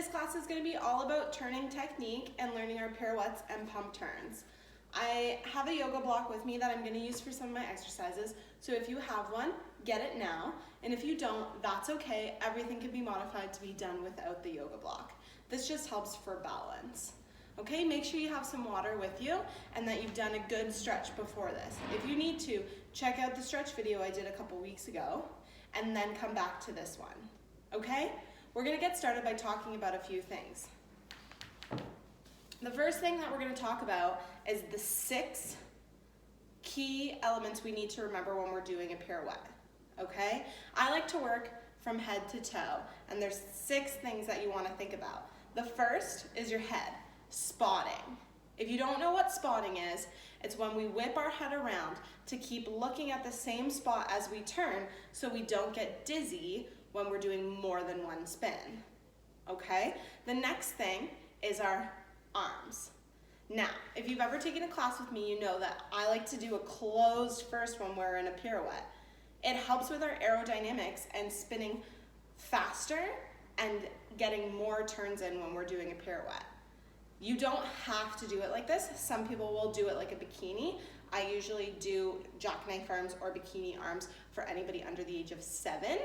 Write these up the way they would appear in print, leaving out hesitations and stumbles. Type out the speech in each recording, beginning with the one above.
This class is going to be all about turning technique and learning our pirouettes and pump turns. I have a yoga block with me that I'm going to use for some of my exercises, so if you have one, get it now, and if you don't, that's okay. Everything can be modified to be done without the yoga block. This just helps for balance. Okay, make sure you have some water with you and that you've done a good stretch before this. If you need to, check out the stretch video I did a couple weeks ago and then come back to this one. Okay, we're going to get started by talking about a few things. The first thing that we're going to talk about is the 6 key elements we need to remember when we're doing a pirouette. Okay, I like to work from head to toe, and there's 6 things that you want to think about. The first is your head, spotting. If you don't know what spotting is, it's when we whip our head around to keep looking at the same spot as we turn so we don't get dizzy when we're doing more than one spin. Okay? The next thing is our arms. Now, if you've ever taken a class with me, you know that I like to do a closed first when we're in a pirouette. It helps with our aerodynamics and spinning faster and getting more turns in when we're doing a pirouette. You don't have to do it like this. Some people will do it like a bikini. I usually do jackknife arms or bikini arms for anybody under the age of 7,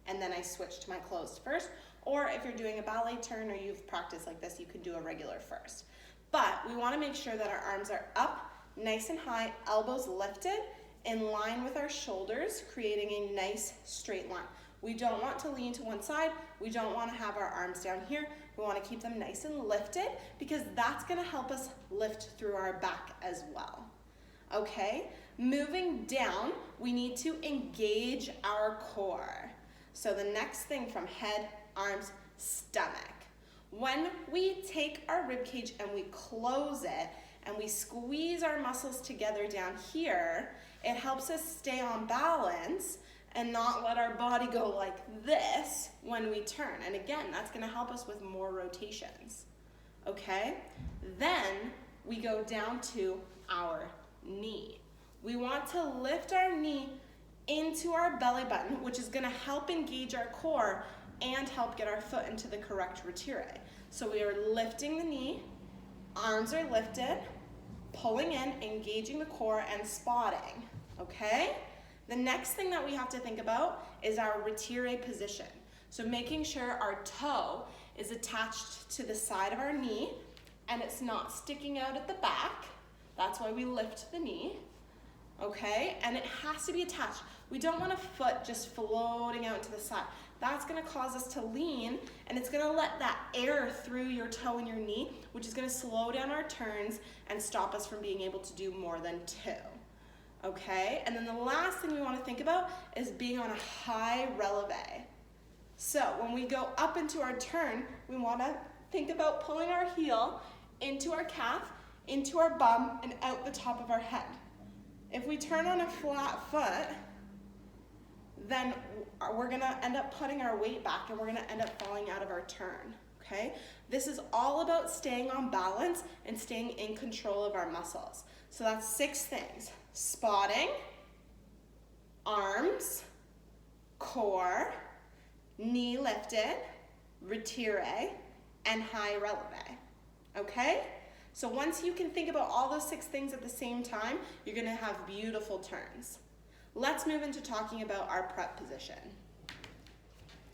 and then I switch to my closed first. Or if you're doing a ballet turn or you've practiced like this, you can do a regular first. But we want to make sure that our arms are up, nice and high, elbows lifted, in line with our shoulders, creating a nice straight line. We don't want to lean to one side. We don't want to have our arms down here. We want to keep them nice and lifted because that's going to help us lift through our back as well. Okay, moving down, we need to engage our core. So the next thing from head, arms, stomach. When we take our rib cage and we close it and we squeeze our muscles together down here, it helps us stay on balance and not let our body go like this when we turn. And again, that's going to help us with more rotations. Okay? Then we go down to our knee. We want to lift our knee into our belly button, which is going to help engage our core and help get our foot into the correct retire. So we are lifting the knee, arms are lifted, pulling in, engaging the core, and spotting. Okay? The next thing that we have to think about is our retire position. So making sure our toe is attached to the side of our knee and it's not sticking out at the back. That's why we lift the knee. Okay? And it has to be attached. We don't want a foot just floating out to the side. That's going to cause us to lean, and it's going to let that air through your toe and your knee, which is going to slow down our turns and stop us from being able to do more than 2. Okay? And then the last thing we want to think about is being on a high releve. So when we go up into our turn, we want to think about pulling our heel into our calf, into our bum, and out the top of our head. If we turn on a flat foot, then we're going to end up putting our weight back and we're going to end up falling out of our turn, okay? This is all about staying on balance and staying in control of our muscles. So that's 6 things: spotting, arms, core, knee lifted, retire, and high releve, okay? So once you can think about all those 6 things at the same time, you're going to have beautiful turns. Let's move into talking about our prep position.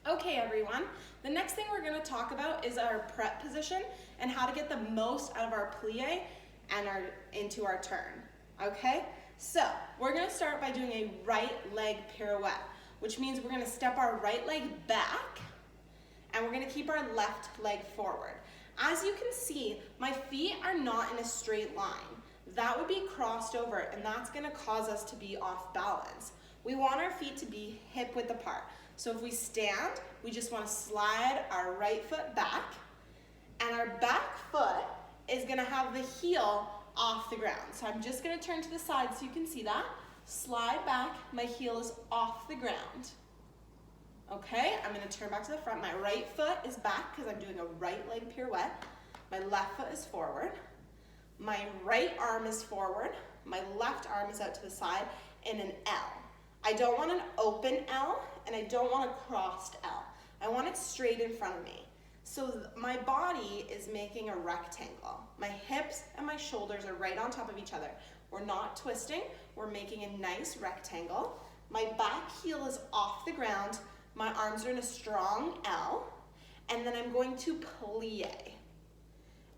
Okay, everyone, the next thing we're going to talk about is our prep position and how to get the most out of our plie and into our turn. Okay, so we're going to start by doing a right leg pirouette, which means we're going to step our right leg back and we're going to keep our left leg forward. As you can see, my feet are not in a straight line. That would be crossed over, and that's going to cause us to be off balance. We want our feet to be hip width apart. So if we stand, we just want to slide our right foot back, and our back foot is going to have the heel off the ground. So I'm just going to turn to the side so you can see that. Slide back, my heel is off the ground. Okay, I'm going to turn back to the front. My right foot is back because I'm doing a right leg pirouette. My left foot is forward. My right arm is forward, my left arm is out to the side in an L. I don't want an open L and I don't want a crossed L. I want it straight in front of me. So my body is making a rectangle. My hips and my shoulders are right on top of each other. We're not twisting, we're making a nice rectangle. My back heel is off the ground, my arms are in a strong L, and then I'm going to plie.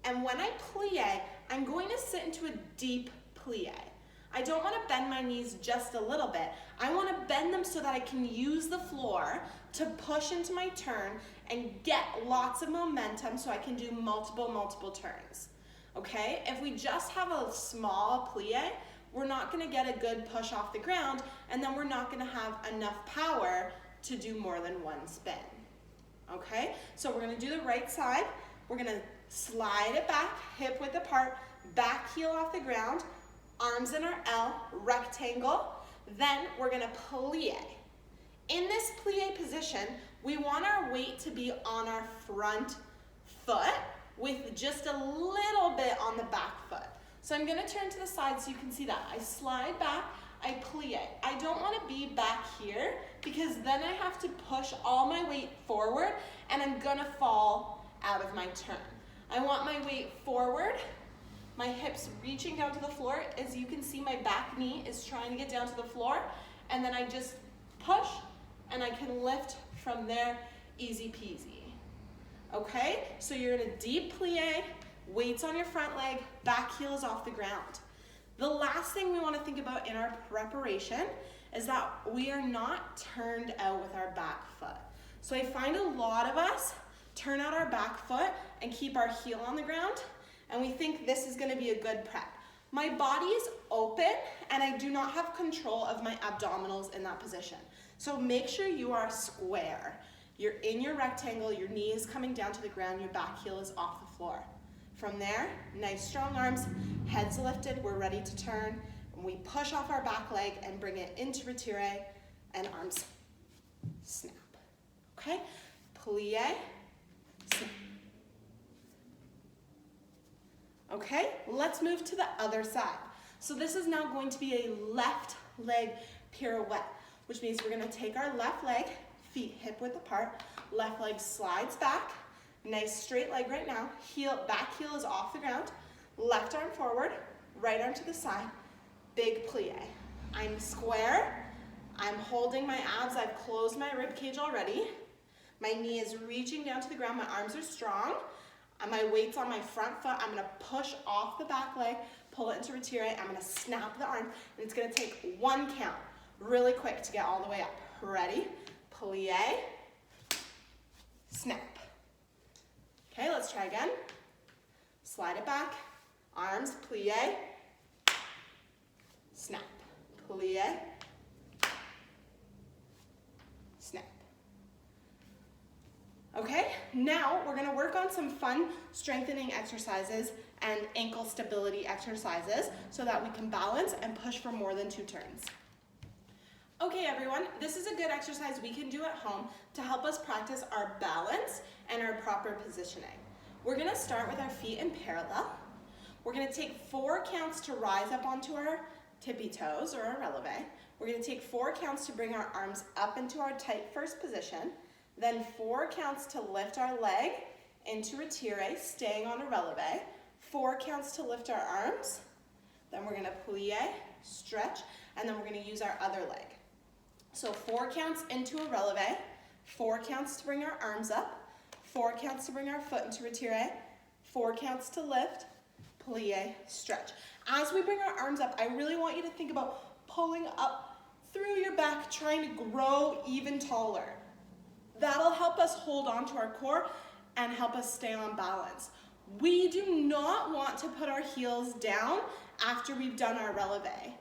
And when I plie, I'm going to sit into a deep plie. I don't want to bend my knees just a little bit. I want to bend them so that I can use the floor to push into my turn and get lots of momentum so I can do multiple turns. Okay? If we just have a small plie, we're not going to get a good push off the ground, and then we're not going to have enough power to do more than one spin. Okay? So we're going to do the right side. We're going to slide it back, hip width apart, back heel off the ground, arms in our L, rectangle. Then we're gonna plie. In this plie position, we want our weight to be on our front foot with just a little bit on the back foot. So I'm gonna turn to the side so you can see that. I slide back, I plie. I don't wanna be back here because then I have to push all my weight forward and I'm gonna fall out of my turn. I want my weight forward, my hips reaching down to the floor. As you can see, my back knee is trying to get down to the floor, and then I just push and I can lift from there, easy peasy. Okay, so you're in a deep plie, weights on your front leg, back heel is off the ground. The last thing we want to think about in our preparation is that we are not turned out with our back foot. So I find a lot of us turn out our back foot and keep our heel on the ground, and we think this is going to be a good prep. My body is open and I do not have control of my abdominals in that position. So make sure you are square. You're in your rectangle, your knee is coming down to the ground, your back heel is off the floor. From there, nice strong arms, heads lifted, we're ready to turn. And we push off our back leg and bring it into retire and arms snap. Okay? Plie, snap. Okay, let's move to the other side. So this is now going to be a left leg pirouette, which means we're gonna take our left leg, feet hip width apart, left leg slides back, nice straight leg right now, back heel is off the ground, left arm forward, right arm to the side, big plie. I'm square, I'm holding my abs, I've closed my rib cage already, my knee is reaching down to the ground, my arms are strong, and my weight's on my front foot. I'm gonna push off the back leg, pull it into retire. I'm gonna snap the arm, and it's gonna take one count, really quick to get all the way up. Ready? Plie, snap. Okay, let's try again. Slide it back, arms, plie, snap. Plie, snap. Okay, now we're gonna work on some fun strengthening exercises and ankle stability exercises so that we can balance and push for more than 2 turns. Okay everyone, this is a good exercise we can do at home to help us practice our balance and our proper positioning. We're gonna start with our feet in parallel. We're gonna take 4 counts to rise up onto our tippy toes or our releve. We're gonna take 4 counts to bring our arms up into our tight first position. Then 4 counts to lift our leg into retire, staying on a releve. 4 counts to lift our arms. Then we're gonna plie, stretch, and then we're gonna use our other leg. So 4 counts into a releve, 4 counts to bring our arms up, 4 counts to bring our foot into retire, 4 counts to lift, plie, stretch. As we bring our arms up, I really want you to think about pulling up through your back, trying to grow even taller. That'll help us hold on to our core and help us stay on balance. We do not want to put our heels down after we've done our releve.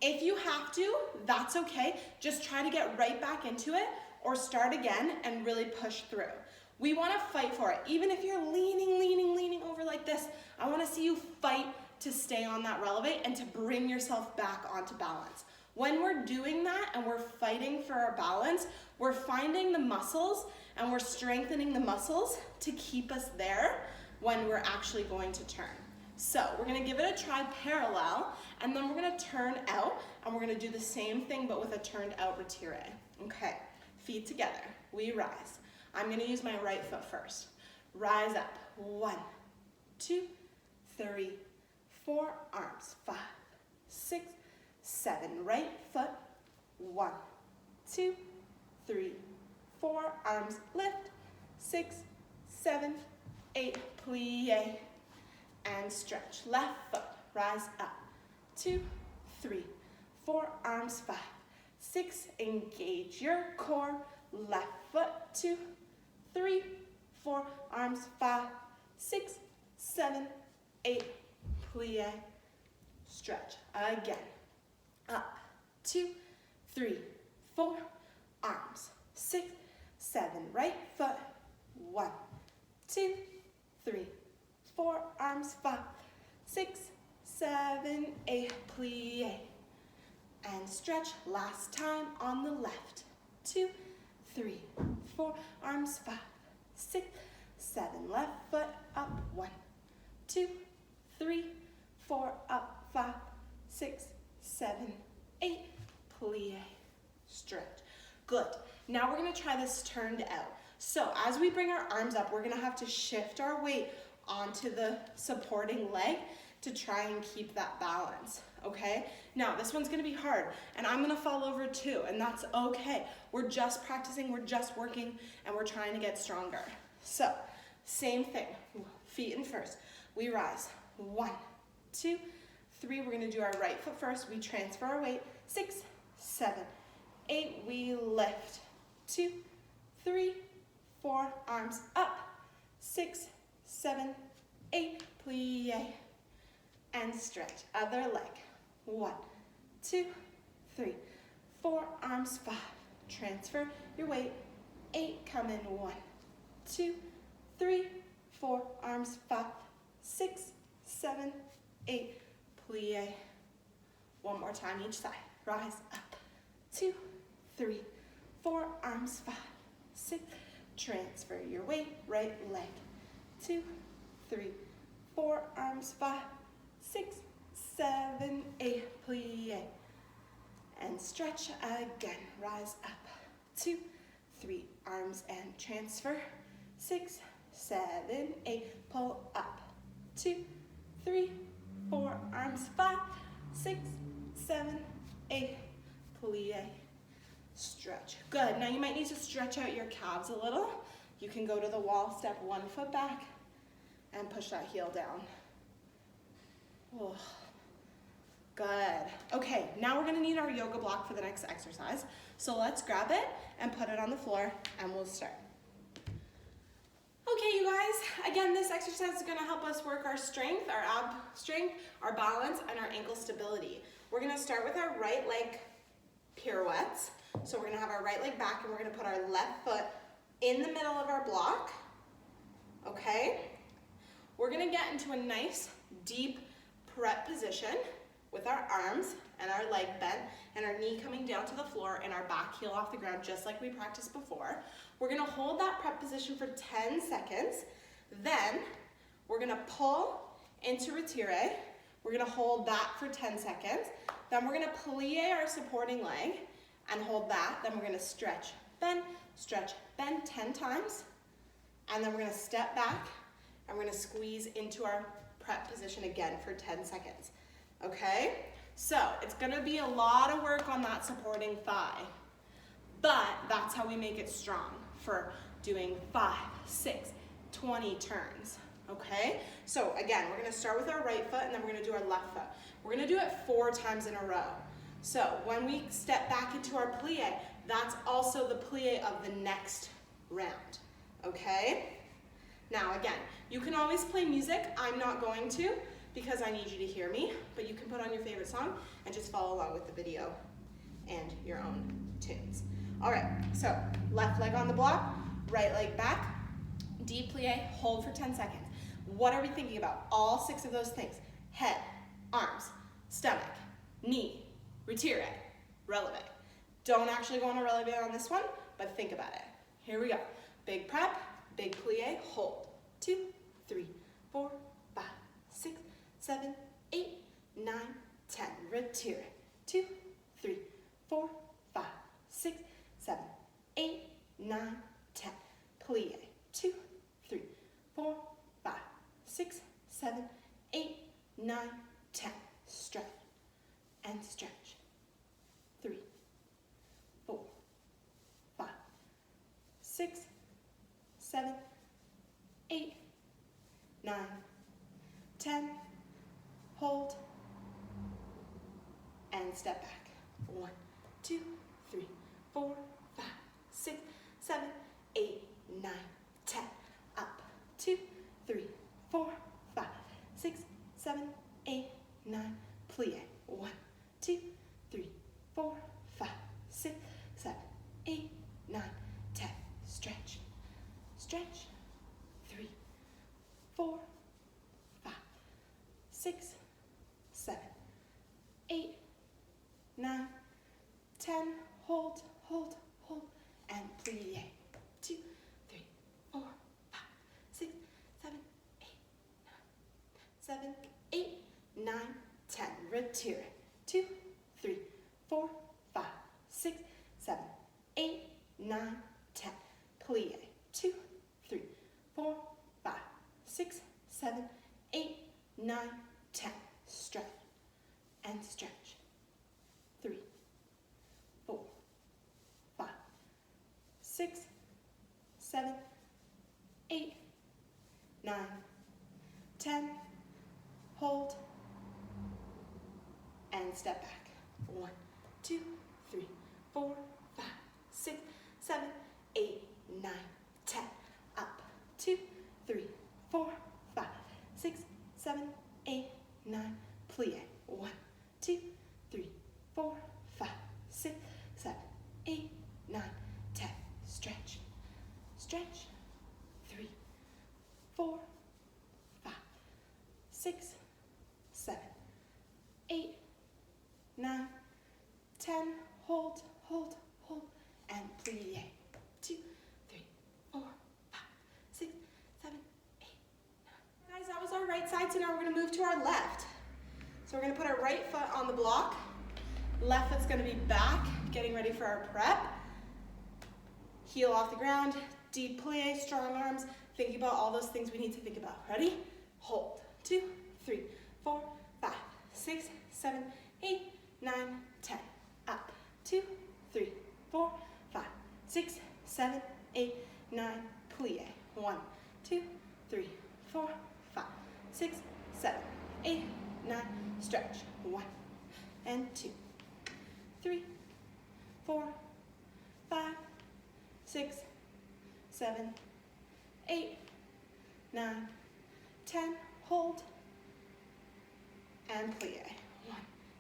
If you have to, that's okay. Just try to get right back into it or start again and really push through. We want to fight for it. Even if you're leaning over like this, I want to see you fight to stay on that releve and to bring yourself back onto balance. When we're doing that and we're fighting for our balance, we're finding the muscles and we're strengthening the muscles to keep us there when we're actually going to turn. So we're gonna give it a try parallel, and then we're gonna turn out, and we're gonna do the same thing but with a turned out retire. Okay, feet together, we rise. I'm gonna use my right foot first. rise up. 1, 2, 3, 4, arms. 5, 6, 7, right foot. 1, 2, 3, 4, arms, lift. 6, 7, 8, plie, and stretch. Left foot, rise up. 2, 3, 4, arms, 5, 6, engage your core. Left foot, 2, 3, 4, arms, 5, 6, 7, 8, plie, stretch. Again, up, 2, 3, 4, arms, 6, 7, right foot, 1, 2, 3, 4, arms, 5, 6, 7, 8, plie, and stretch. Last time on the left, 2, 3, 4, arms, 5, 6, 7, left foot up, 1, 2, 3, 4, up, 5, 6, 7, 8, plie, stretch. Good. Now we're going to try this turned out. So as we bring our arms up, we're going to have to shift our weight onto the supporting leg to try and keep that balance, okay? Now this one's going to be hard, and I'm going to fall over too, and that's okay. We're just practicing, we're just working, and we're trying to get stronger. So same thing, feet in first. We rise, 1, 2, 3. We're going to do our right foot first. We transfer our weight, 6, 7, 8. We lift, 2, 3, 4, arms up, 6, 7, 8, plie, and stretch. Other leg, 1, 2, 3, 4, arms, 5. Transfer your weight, 8, come in, 1, 2, 3, 4, arms, 5, 6, 7, 8, plie. One more time each side. Rise up, 2, 3, 4, arms, 5, 6. Transfer your weight, right leg, 2, 3, 4, arms, 5, 6, 7, 8, plie, and stretch again. Rise up, 2, 3, arms and transfer, 6, 7, 8, pull up, 2, 3, 4, arms, 5, 6, 7, 8, plie, stretch. Good. Now you might need to stretch out your calves a little. You can go to the wall, step 1 foot back, and push that heel down. Oh, good. Okay, now we're gonna need our yoga block for the next exercise. So let's grab it and put it on the floor, and we'll start. Okay, you guys, again, this exercise is gonna help us work our strength, our ab strength, our balance, and our ankle stability. We're gonna start with our right leg pirouettes. So we're gonna have our right leg back, and we're gonna put our left foot in the middle of our block, okay? We're gonna get into a nice, deep pirouette position with our arms and our leg bent and our knee coming down to the floor and our back heel off the ground, just like we practiced before. We're gonna hold that prep position for 10 seconds. Then we're gonna pull into retire. We're gonna hold that for 10 seconds. Then we're gonna plie our supporting leg and hold that. Then we're gonna stretch, bend, 10 times. And then we're gonna step back and we're gonna squeeze into our prep position again for 10 seconds. Okay? So it's gonna be a lot of work on that supporting thigh, but that's how we make it strong for doing 5, 6, 20 turns. Okay? So again, we're gonna start with our right foot and then we're gonna do our left foot. We're gonna do it 4 times in a row. So when we step back into our plie, that's also the plie of the next round. Okay? Now again, you can always play music. I'm not going to because I need you to hear me, but you can put on your favorite song and just follow along with the video and your own tunes. All right, so left leg on the block, right leg back, deep plie, hold for 10 seconds. What are we thinking about? All 6 of those things. Head, arms, stomach, knee, retire, releve. Don't actually go on a releve on this one, but think about it. Here we go. Big prep, big plie, hold. 2, 3, 4, 5, 6, 7, 8, 9, 10. Retire. 2, 3, 4, 5, 6, 7, 8, 9, 10. Plie. 2, 3, 6, 7, 8, 9, 10. Stretch and stretch. 3, 4, 5, 6, 7, 8, 9, 10. Hold and step back. 1, 2, 3, 4, 5, 6, 7, 8, 9, 10. Up. 2, 3, 4, 5, 6, 7, 8, 9. Plie. 1, 2, 3, 4, 5, 6, 7, 8, 9, 10. Stretch. Stretch. 3, 4, 5, 6, 7, 8, 9, 10. Hold, hold, hold, and plie. 2, 3, 4, 5, 6, 7, 8, 9, 7, 8, 9, 10. Retire. 2, 3, 4, 5, 6, 7, 8, 9, 10. Plie. 2, 3, 4, 5, 6, 7, 8, 9, 10. Stretch and stretch. 3, 4, 5, 6, 7, 8, 9, 10. Hold and step back. 1, 2, 3, 4, 5, 6, 7, 8, 9, 10. Up. 2, 3, 4, 5, 6, 7, 8, 9. Plie. 1, 2, 3, 4, 5, 6, 7, 8, 9, 10. Stretch. Stretch. 3, 4, 5, 6, 7, 8, 9, 10. Hold, hold, hold, and plie. 2, 3, 4, 5, 6, 7, 8, 9. Guys, that was our right side, so now we're going to move to our left. So we're going to put our right foot on the block. Left foot's going to be back, getting ready for our prep. Heel off the ground, deep plie, strong arms. Thinking about all those things we need to think about. Ready? Hold. 2, 3, 4, 5, 6, 7, 8, 9, 10. Up. 2, 3, 4, 5, 6, 7, 8, 9. Plie. 1, 2, 3, 4, 5, 6, 7, 8, 9. Stretch. 1 and 2, 3, 4, 5, 6, 7, 8, 9, 10. Hold and plie. 1,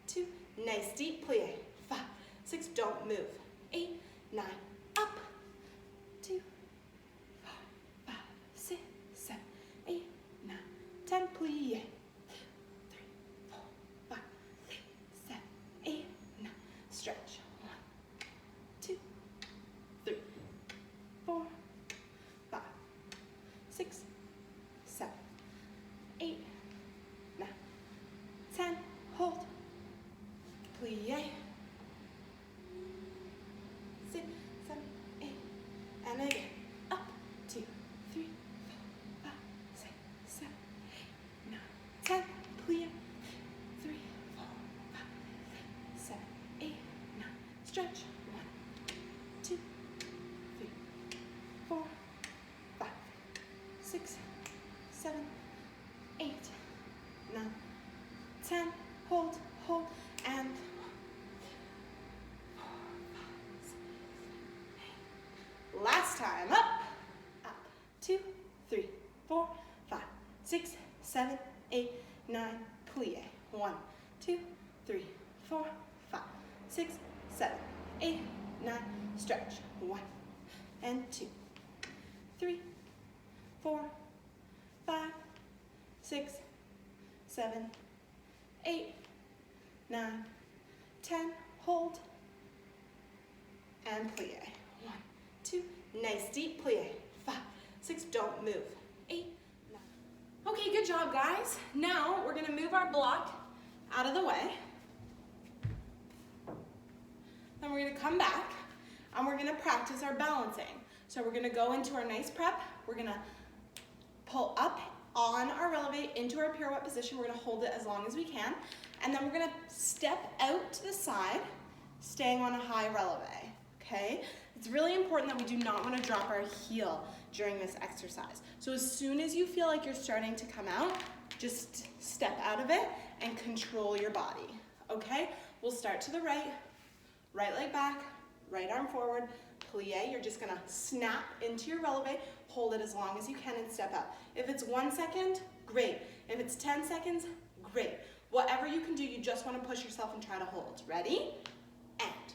2. Nice deep plie. 5, 6. Don't move. 8, 9. Up. 2, 4, 5, 6, 7, 8, 9, 10. Plie. 3, 4, 5, 6, 7, 8, 9. Stretch. 1, 2, 3, 4, 5, 6, 7, 8, 9, 10. Hold. Plie. 6, 7, 8, and again. Up. 2, 3, 4, 5, 6, 7, 8, 9, 10. Plie. 3, 4, 5, 6, 7, 8, 9. Stretch. 1, 2, 3, 4, 5, 6, 7, 8, 9, 10. Hold, hold, and 4, 5, 6, 8. Last time. Up. Up. 2, 3, 4, 5, 6, 7, 8, 9. Plie. 1, 2, 3, 4, 5, 6, 7, 8, 9. Stretch. 1 and 2, 3, 4, 5, 6, 7, 8, 9, 10. Hold and plie. 1, 2. Nice deep plie. 5, 6. Don't move. 8, 9. Okay, good job, guys. Now we're going to move our block out of the way. Then we're going to come back and we're going to practice our balancing. So we're going to go into our nice prep. We're going to pull up on our releve into our pirouette position. We're gonna hold it as long as we can. And then we're gonna step out to the side, staying on a high releve, okay? It's really important that we do not wanna drop our heel during this exercise. So as soon as you feel like you're starting to come out, just step out of it and control your body, okay? We'll start to the right leg back, right arm forward, plie. You're just gonna snap into your releve, hold it as long as you can and step out. If it's 1 second, great. If it's 10 seconds, great. Whatever you can do, you just wanna push yourself and try to hold. Ready? And.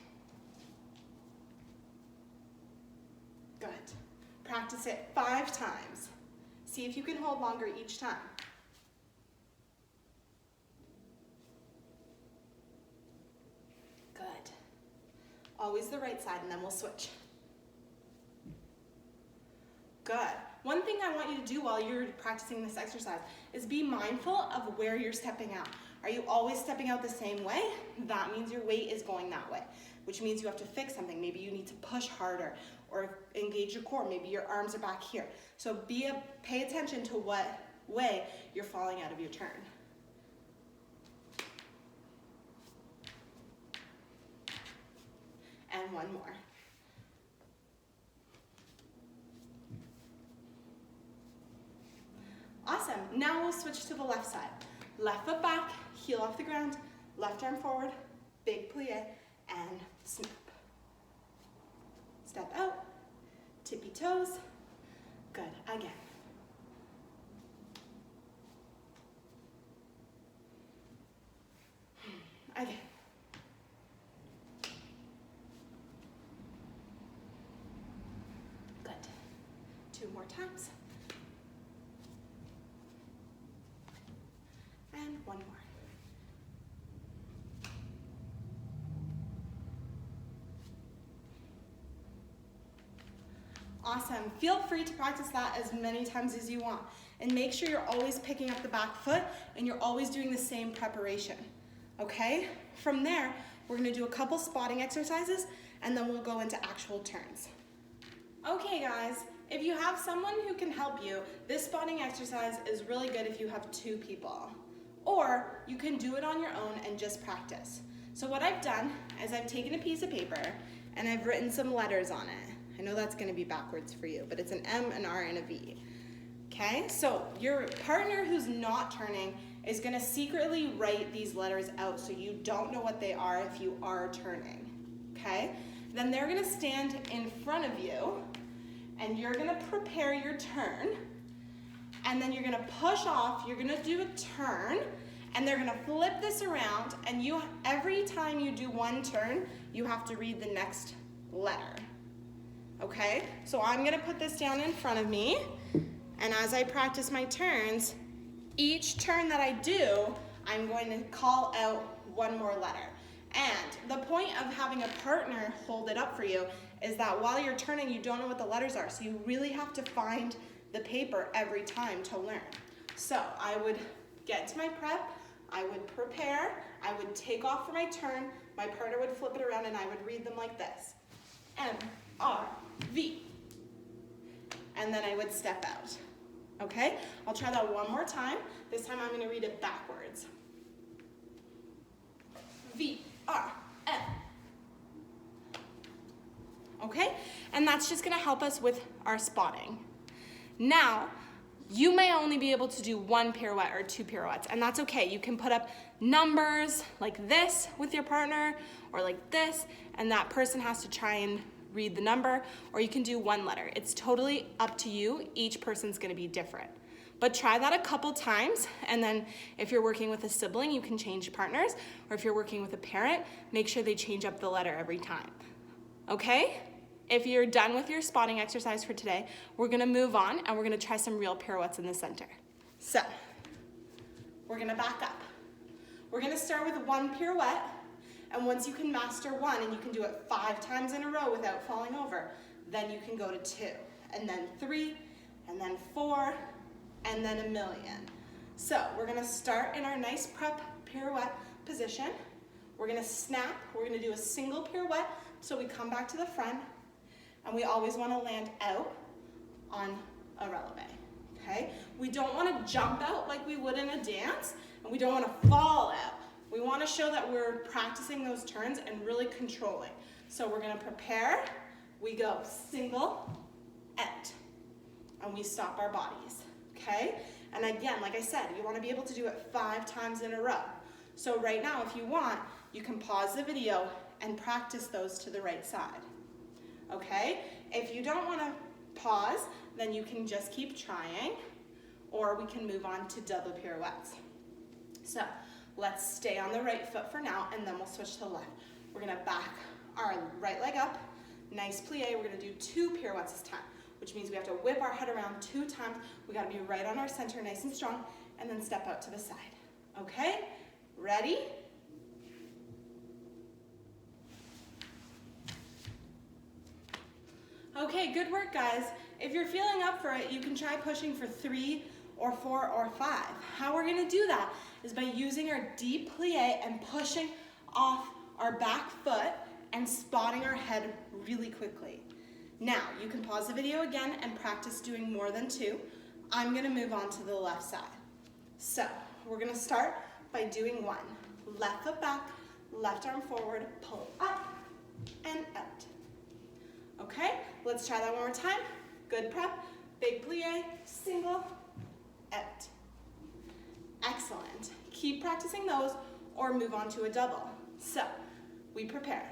Good. Practice it 5 times. See if you can hold longer each time. Good. Always the right side, and then we'll switch. Good. One thing I want you to do while you're practicing this exercise is be mindful of where you're stepping out. Are you always stepping out the same way? That means your weight is going that way, which means you have to fix something. Maybe you need to push harder or engage your core. Maybe your arms are back here. So pay attention to what way you're falling out of your turn. And one more. Awesome. Now we'll switch to the left side. Left foot back, heel off the ground, left arm forward, big plie, and snap. Step out, tippy toes. Good. Again. Again. Good. 2 more times. And 1 more. Awesome. Feel free to practice that as many times as you want. And make sure you're always picking up the back foot and you're always doing the same preparation. Okay? From there, we're gonna do a couple spotting exercises and then we'll go into actual turns. Okay guys, if you have someone who can help you, this spotting exercise is really good if you have 2 people. Or you can do it on your own and just practice. So what I've done is I've taken a piece of paper and I've written some letters on it. I know that's gonna be backwards for you, but it's an M, an R, and a V. Okay, so your partner who's not turning is gonna secretly write these letters out so you don't know what they are if you are turning, okay? Then they're gonna stand in front of you and you're gonna prepare your turn and then you're gonna push off, you're gonna do a turn and they're gonna flip this around and every time you do one turn, you have to read the next letter, okay? So I'm gonna put this down in front of me and as I practice my turns, each turn that I do, I'm going to call out one more letter. And the point of having a partner hold it up for you is that while you're turning, you don't know what the letters are, so you really have to find the paper every time to learn. So I would get to my prep, I would prepare, I would take off for my turn, my partner would flip it around and I would read them like this. M, R, V. And then I would step out. Okay? I'll try that one more time. This time I'm gonna read it backwards. V, R, M. Okay? And that's just gonna help us with our spotting. Now, you may only be able to do 1 pirouette or 2 pirouettes, and that's okay. You can put up numbers like this with your partner, or like this, and that person has to try and read the number, or you can do 1 letter. It's totally up to you. Each person's gonna be different. But try that a couple times, and then if you're working with a sibling, you can change partners, or if you're working with a parent, make sure they change up the letter every time. Okay? If you're done with your spotting exercise for today, we're gonna move on and we're gonna try some real pirouettes in the center. So, we're gonna back up. We're gonna start with 1 pirouette, and once you can master 1 and you can do it 5 times in a row without falling over, then you can go to 2, and then 3, and then 4, and then 1,000,000. So, we're gonna start in our nice prep pirouette position. We're gonna snap, we're gonna do a single pirouette, so we come back to the front, and we always wanna land out on a releve, okay? We don't want to jump out like we would in a dance, and we don't want to fall out. We want to show that we're practicing those turns and really controlling. So we're going to prepare. We go single, out, and we stop our bodies, okay? And again, like I said, you want to be able to do it 5 times in a row. So right now, if you want, you can pause the video and practice those to the right side, okay? If you don't want to pause, then you can just keep trying, or we can move on to double pirouettes. So let's stay on the right foot for now, and then we'll switch to the left. We're gonna back our right leg up, nice plie. We're gonna do 2 pirouettes this time, which means we have to whip our head around 2 times. We gotta be right on our center, nice and strong, and then step out to the side. Okay, ready? Okay, good work, guys. If you're feeling up for it, you can try pushing for 3 or 4 or 5. How we're gonna do that is by using our deep plie and pushing off our back foot and spotting our head really quickly. Now, you can pause the video again and practice doing more than 2. I'm gonna move on to the left side. So, we're gonna start by doing 1. Left foot back, left arm forward, pull up and out. Okay, let's try that one more time. Good prep, big plie, single, out. Excellent. Keep practicing those or move on to a double. So, we prepare.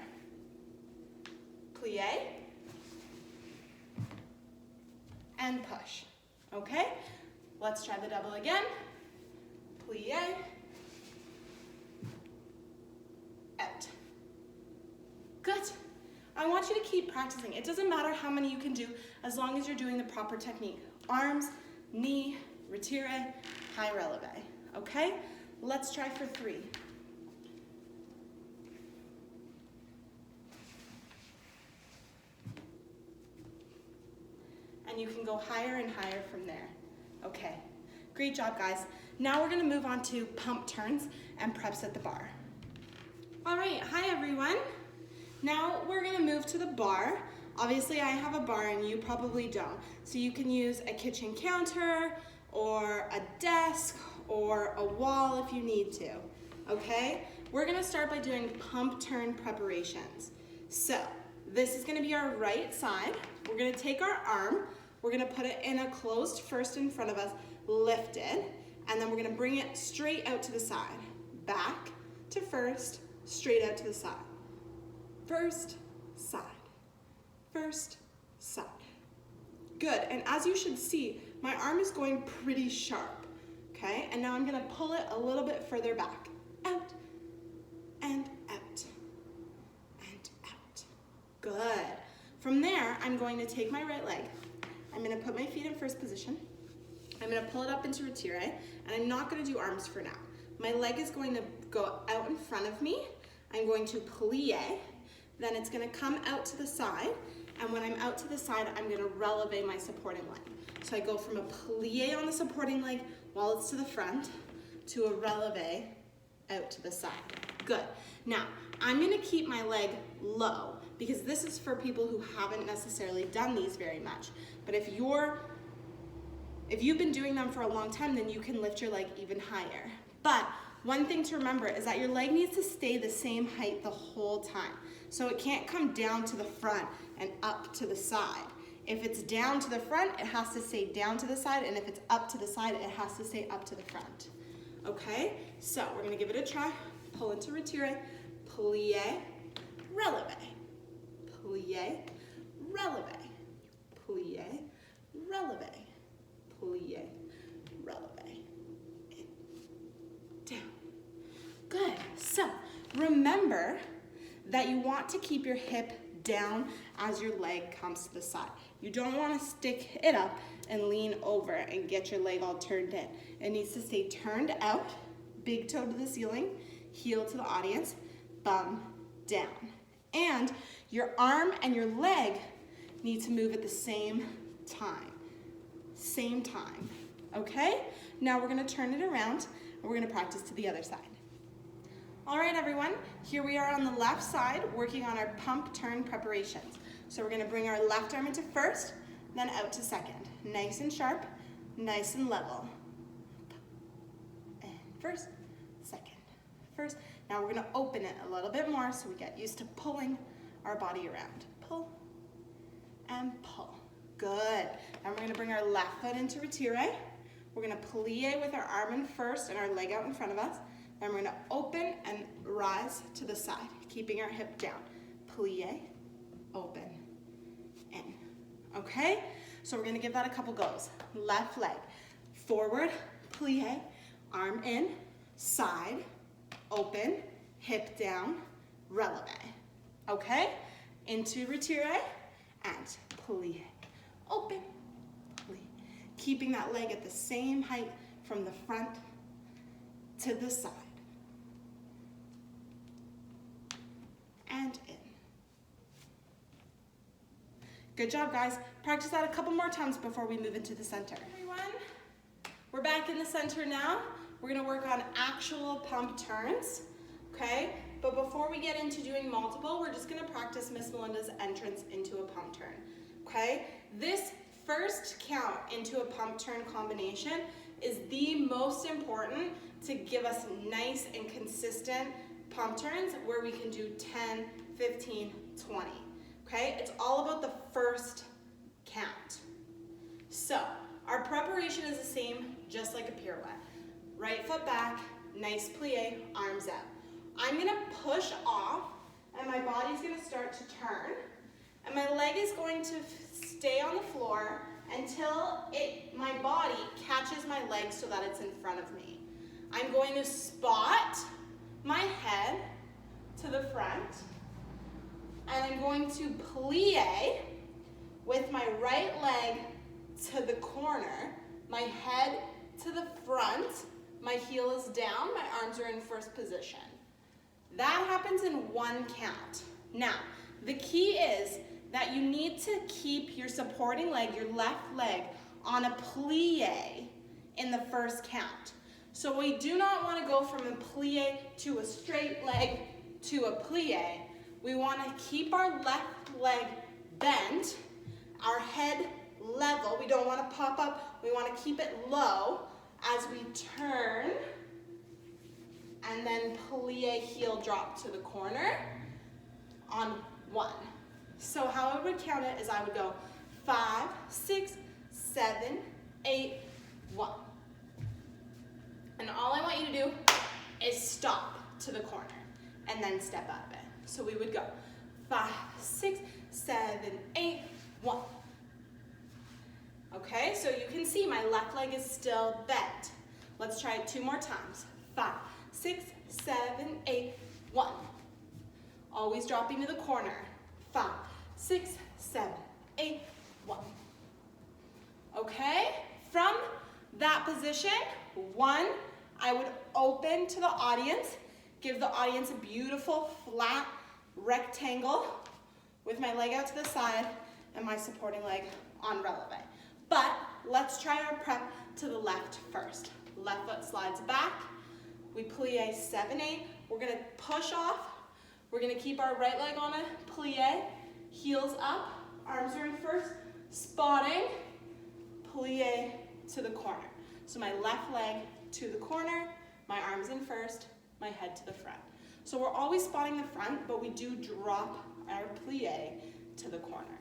Plie and push. Okay, let's try the double again. Plie, out. Good. I want you to keep practicing. It doesn't matter how many you can do as long as you're doing the proper technique. Arms, knee, retire, high releve. Okay? Let's try for 3. And you can go higher and higher from there. Okay. Great job, guys. Now we're gonna move on to pump turns and preps at the bar. All right, hi everyone. Now we're gonna move to the bar. Obviously I have a bar and you probably don't. So you can use a kitchen counter or a desk or a wall if you need to, okay? We're gonna start by doing pump turn preparations. So this is gonna be our right side. We're gonna take our arm, we're gonna put it in a closed first in front of us, lifted, and then we're gonna bring it straight out to the side. Back to first, straight out to the side. First, side, first, side. Good, and as you should see, my arm is going pretty sharp, okay? And now I'm gonna pull it a little bit further back. Out, and out, and out. Good. From there, I'm going to take my right leg. I'm gonna put my feet in first position. I'm gonna pull it up into retire, and I'm not gonna do arms for now. My leg is going to go out in front of me. I'm going to plie. Then it's gonna come out to the side, and when I'm out to the side, I'm gonna releve my supporting leg. So I go from a plie on the supporting leg while it's to the front to a releve out to the side. Good. Now, I'm gonna keep my leg low because this is for people who haven't necessarily done these very much. But if you've been doing them for a long time, then you can lift your leg even higher. But one thing to remember is that your leg needs to stay the same height the whole time. So it can't come down to the front and up to the side. If it's down to the front, it has to stay down to the side, and if it's up to the side, it has to stay up to the front. Okay, so we're gonna give it a try. Pull into retire, plie, releve, plie, releve, plie, releve, plie, releve, down. Good, so remember that you want to keep your hip down as your leg comes to the side. You don't want to stick it up and lean over and get your leg all turned in. It needs to stay turned out, big toe to the ceiling, heel to the audience, bum down. And your arm and your leg need to move at the same time. Same time, okay? Now we're gonna turn it around and we're gonna practice to the other side. All right, everyone, here we are on the left side working on our pump turn preparations. So we're gonna bring our left arm into first, then out to second. Nice and sharp, nice and level. And first, second, first. Now we're gonna open it a little bit more so we get used to pulling our body around. Pull and pull. Good. Now we're gonna bring our left foot into retire. We're gonna plie with our arm in first and our leg out in front of us. Then we're gonna open and rise to the side, keeping our hip down. Plie, open, in. Okay? So we're gonna give that a couple goes. Left leg, forward, plie, arm in, side, open, hip down, releve. Okay? Into retire and plie, open, plie. Keeping that leg at the same height from the front to the side. And in. Good job, guys. Practice that a couple more times before we move into the center. Everyone, we're back in the center now. We're gonna work on actual pump turns, okay? But before we get into doing multiple, we're just gonna practice Miss Melinda's entrance into a pump turn, okay? This first count into a pump turn combination is the most important to give us nice and consistent pump turns where we can do 10, 15, 20, okay? It's all about the first count. So, our preparation is the same, just like a pirouette. Right foot back, nice plie, arms out. I'm gonna push off, and my body's gonna start to turn, and my leg is going to stay on the floor until my body catches my leg so that it's in front of me. I'm going to spot my head to the front, and I'm going to plie with my right leg to the corner, my head to the front, my heel is down, my arms are in first position. That happens in one count. Now, the key is that you need to keep your supporting leg, your left leg, on a plie in the first count. So we do not want to go from a plie to a straight leg to a plie. We want to keep our left leg bent, our head level. We don't want to pop up. We want to keep it low as we turn and then plie, heel drop to the corner on 1. So how I would count it is I would go 5, 6, 7, 8, 1. And all I want you to do is stop to the corner and then step out of it. So we would go 5, 6, 7, 8, 1. Okay, so you can see my left leg is still bent. Let's try it 2 more times. 5, 6, 7, 8, 1. Always dropping to the corner. 5, 6, 7, 8, 1. Okay, from that position, 1, I would open to the audience, give the audience a beautiful flat rectangle with my leg out to the side and my supporting leg on releve. But let's try our prep to the left first. Left foot slides back. We plie 7, 8. We're gonna push off. We're gonna keep our right leg on a plie. Heels up, arms are in first. Spotting, plie to the corner. So my left leg to the corner, my arms in first, my head to the front. So we're always spotting the front, but we do drop our plie to the corner,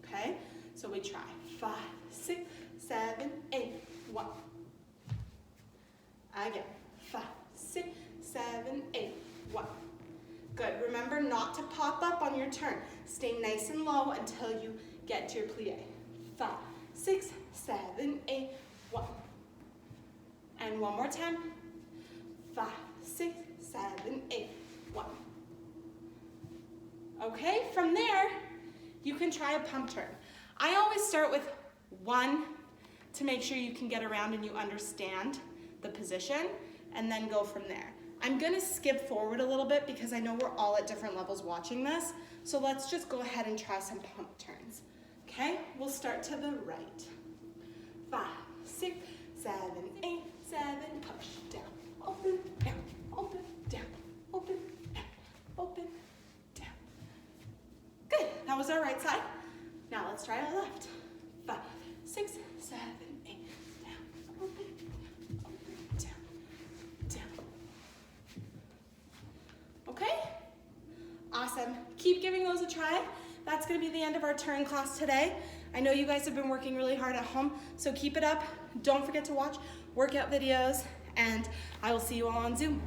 okay? So we try 5, 6, 7, 8, 1. Again, 5, 6, 7, 8, 1. Good, remember not to pop up on your turn. Stay nice and low until you get to your plie. 5, 6, 7, 8, 1. And one more time. 5, 6, 7, 8, 1. Okay, from there, you can try a pump turn. I always start with 1 to make sure you can get around and you understand the position, and then go from there. I'm gonna skip forward a little bit because I know we're all at different levels watching this, so let's just go ahead and try some pump turns. Okay, we'll start to the right. 5, 6, 7, 8, 7, push, down, open, down, open, down, open, down, open, down. Good, that was our right side. Now let's try our left. 5, 6, 7, 8, down, keep giving those a try. That's gonna be the end of our turn class today. I know you guys have been working really hard at home, so keep it up. Don't forget to watch workout videos, and I will see you all on Zoom.